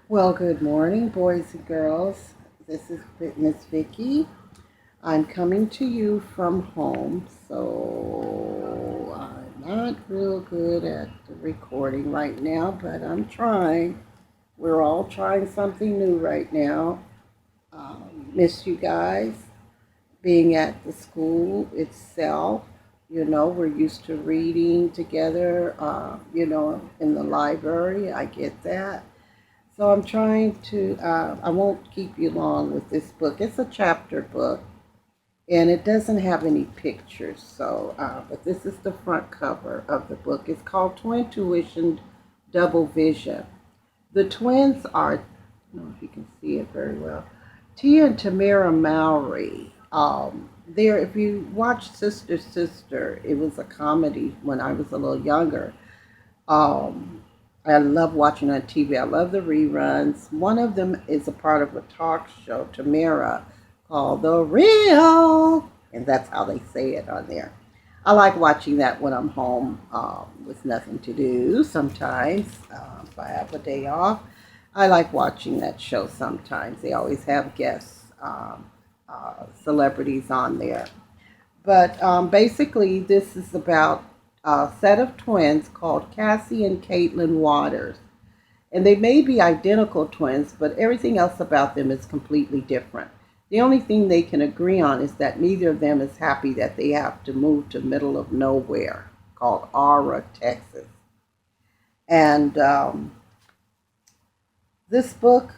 Well, good morning, boys and girls. This is Miss Vicky. I'm coming to you from home, so I'm not real good at the recording right now, but I'm trying. We're all trying something new right now. Miss you guys being at the school itself. We're used to reading together, in the library. I get that. So I'm trying to, I won't keep you long with this book. It's a chapter book and it doesn't have any pictures. But this is the front cover of the book. It's called Twin Tuition Double Vision. The twins are, I don't know if you can see it very well, Tia and Tamara Mowry. If you watch Sister Sister, it was a comedy when I was a little younger. Um, I love watching on TV. I love the reruns. One of them is a part of a talk show, Tamara, called The Real, and that's how they say it on there. I like watching that when I'm home with nothing to do sometimes. If I have a day off, I like watching that show sometimes. They always have guests, celebrities on there. But basically, this is about a set of twins called Cassie and Caitlin Waters. And they may be identical twins, but everything else about them is completely different. The only thing they can agree on is that neither of them is happy that they have to move to middle of nowhere called Aura, Texas. And this book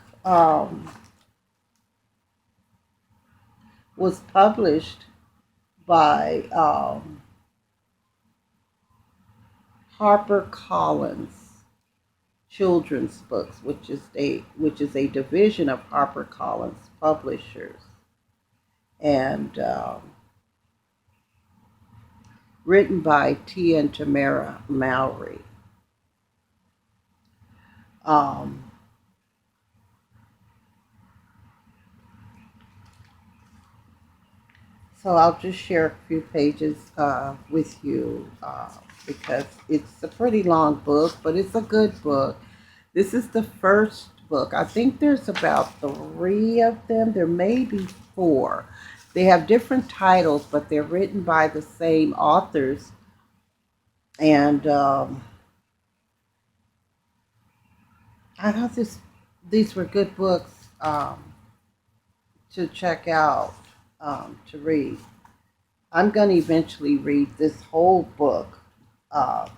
was published by HarperCollins Children's Books, which is a division of HarperCollins Publishers, and written by Tia and Tamara Mowry. Um, so I'll just share a few pages with you because it's a pretty long book, but it's a good book. This is the first book. I think there's about three of them. There may be four. They have different titles, but they're written by the same authors. And I thought these were good books to check out, to read. I'm going to eventually read this whole book,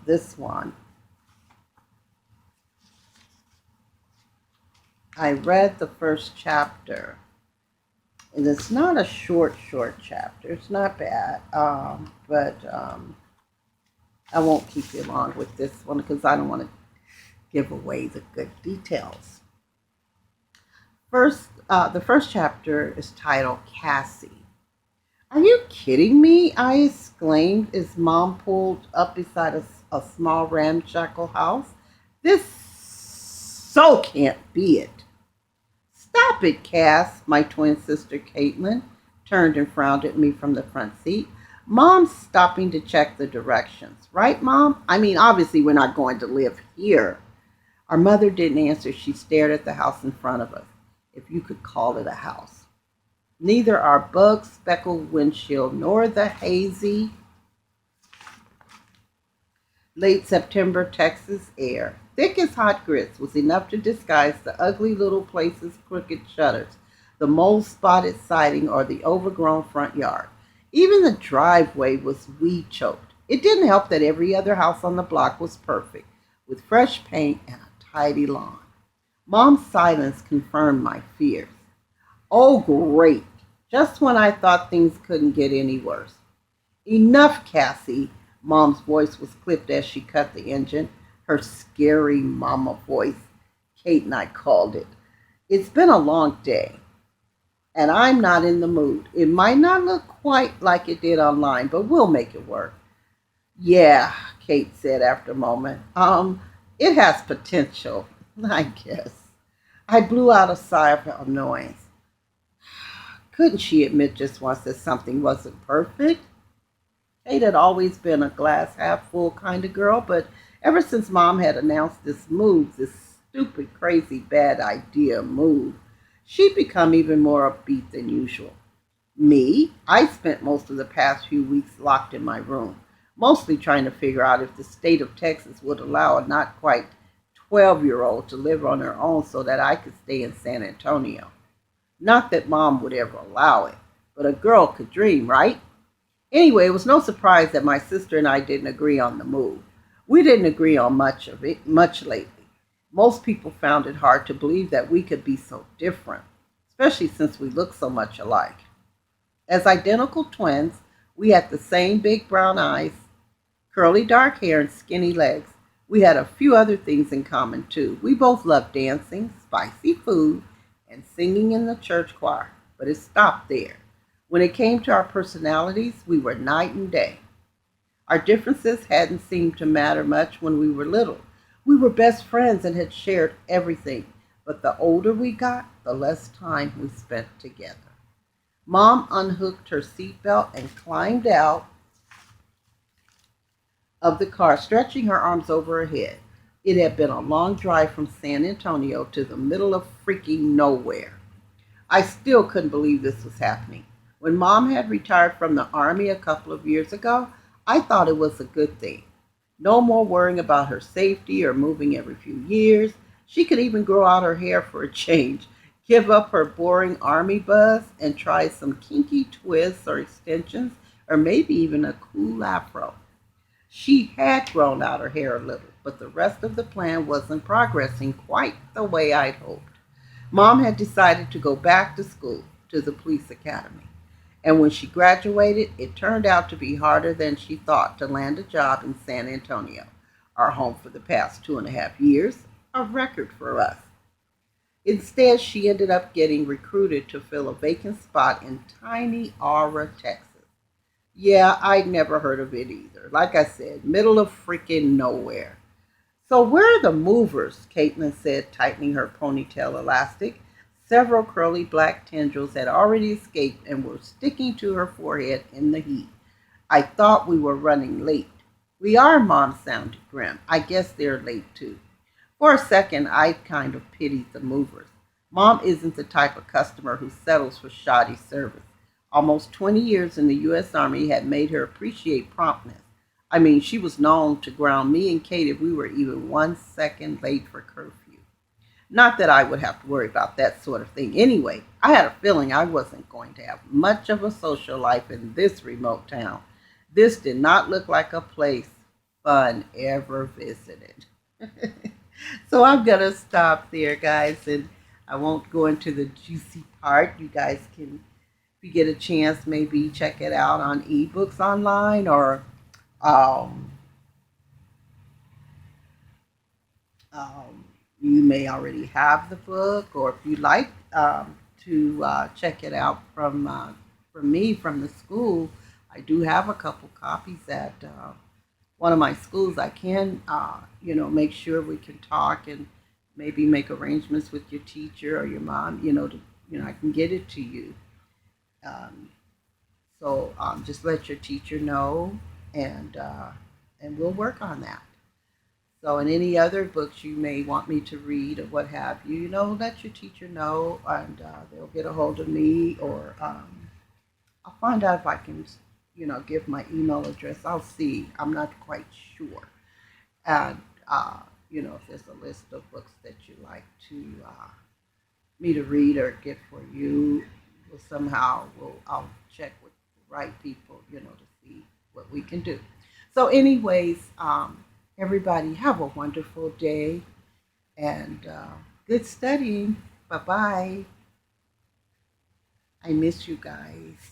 this one. I read the first chapter, and it's not a short chapter. It's not bad, but I won't keep you long with this one because I don't want to give away the good details. The first chapter is titled Cassie. Are you kidding me? I exclaimed as Mom pulled up beside a small ramshackle house. This so can't be it. Stop it, Cass, my twin sister Caitlin turned and frowned at me from the front seat. Mom's stopping to check the directions. Right, Mom? I mean, obviously, we're not going to live here. Our mother didn't answer. She stared at the house in front of us, if you could call it a house. Neither our bug speckled windshield nor the hazy late September Texas air, thick as hot grits, was enough to disguise the ugly little place's crooked shutters, the mold spotted siding, or the overgrown front yard. Even the driveway was weed choked. It didn't help that every other house on the block was perfect, with fresh paint and a tidy lawn. Mom's silence confirmed my fears. Oh, great. Just when I thought things couldn't get any worse. Enough, Cassie. Mom's voice was clipped as she cut the engine. Her scary mama voice, Kate and I called it. It's been a long day, and I'm not in the mood. It might not look quite like it did online, but we'll make it work. Yeah, Kate said after a moment. It has potential, I guess. I blew out a sigh of annoyance. Couldn't she admit just once that something wasn't perfect? Kate had always been a glass half full kind of girl, but ever since Mom had announced this move, this stupid, crazy, bad idea move, she'd become even more upbeat than usual. Me, I spent most of the past few weeks locked in my room, mostly trying to figure out if the state of Texas would allow a not quite 12-year-old to live on her own so that I could stay in San Antonio. Not that Mom would ever allow it, but a girl could dream, right? Anyway, it was no surprise that my sister and I didn't agree on the move. We didn't agree on much lately. Most people found it hard to believe that we could be so different, especially since we look so much alike. As identical twins, we had the same big brown eyes, curly dark hair, and skinny legs. We had a few other things in common too. We both loved dancing, spicy food, and singing in the church choir, but it stopped there. When it came to our personalities, we were night and day. Our differences hadn't seemed to matter much when we were little. We were best friends and had shared everything, but the older we got, the less time we spent together. Mom unhooked her seatbelt and climbed out of the car, stretching her arms over her head. It had been a long drive from San Antonio to the middle of freaking nowhere. I still couldn't believe this was happening. When Mom had retired from the Army a couple of years ago, I thought it was a good thing. No more worrying about her safety or moving every few years. She could even grow out her hair for a change, give up her boring Army buzz, and try some kinky twists or extensions, or maybe even a cool afro. She had grown out her hair a little, but the rest of the plan wasn't progressing quite the way I'd hoped. Mom had decided to go back to school, to the police academy. And when she graduated, it turned out to be harder than she thought to land a job in San Antonio, our home for the past 2.5 years, a record for us. Instead, she ended up getting recruited to fill a vacant spot in tiny Aura, Texas. Yeah, I'd never heard of it either. Like I said, middle of freaking nowhere. So where are the movers? Caitlin said, tightening her ponytail elastic. Several curly black tendrils had already escaped and were sticking to her forehead in the heat. I thought we were running late. We are, Mom sounded grim. I guess they're late too. For a second, I kind of pitied the movers. Mom isn't the type of customer who settles for shoddy service. Almost 20 years in the U.S. Army had made her appreciate promptness. I mean, she was known to ground me and Kate if we were even 1 second late for curfew. Not that I would have to worry about that sort of thing anyway. I had a feeling I wasn't going to have much of a social life in this remote town. This did not look like a place fun ever visited. So I'm going to stop there, guys, and I won't go into the juicy part. You guys can, if you get a chance, maybe check it out on ebooks online, or um, um, you may already have the book, or if you like to check it out from me from the school, I do have a couple copies at one of my schools. I can, make sure we can talk and maybe make arrangements with your teacher or your mom, I can get it to you. Um, so just let your teacher know, and we'll work on that. So, and any other books you may want me to read or what have you, let your teacher know, and they'll get a hold of me, or I'll find out if I can, give my email address. I'll see. I'm not quite sure. And, if there's a list of books that you like to me to read or get for you, I'll check with the right people, to see what we can do. So, anyways, everybody have a wonderful day, and good studying. Bye bye. I miss you guys.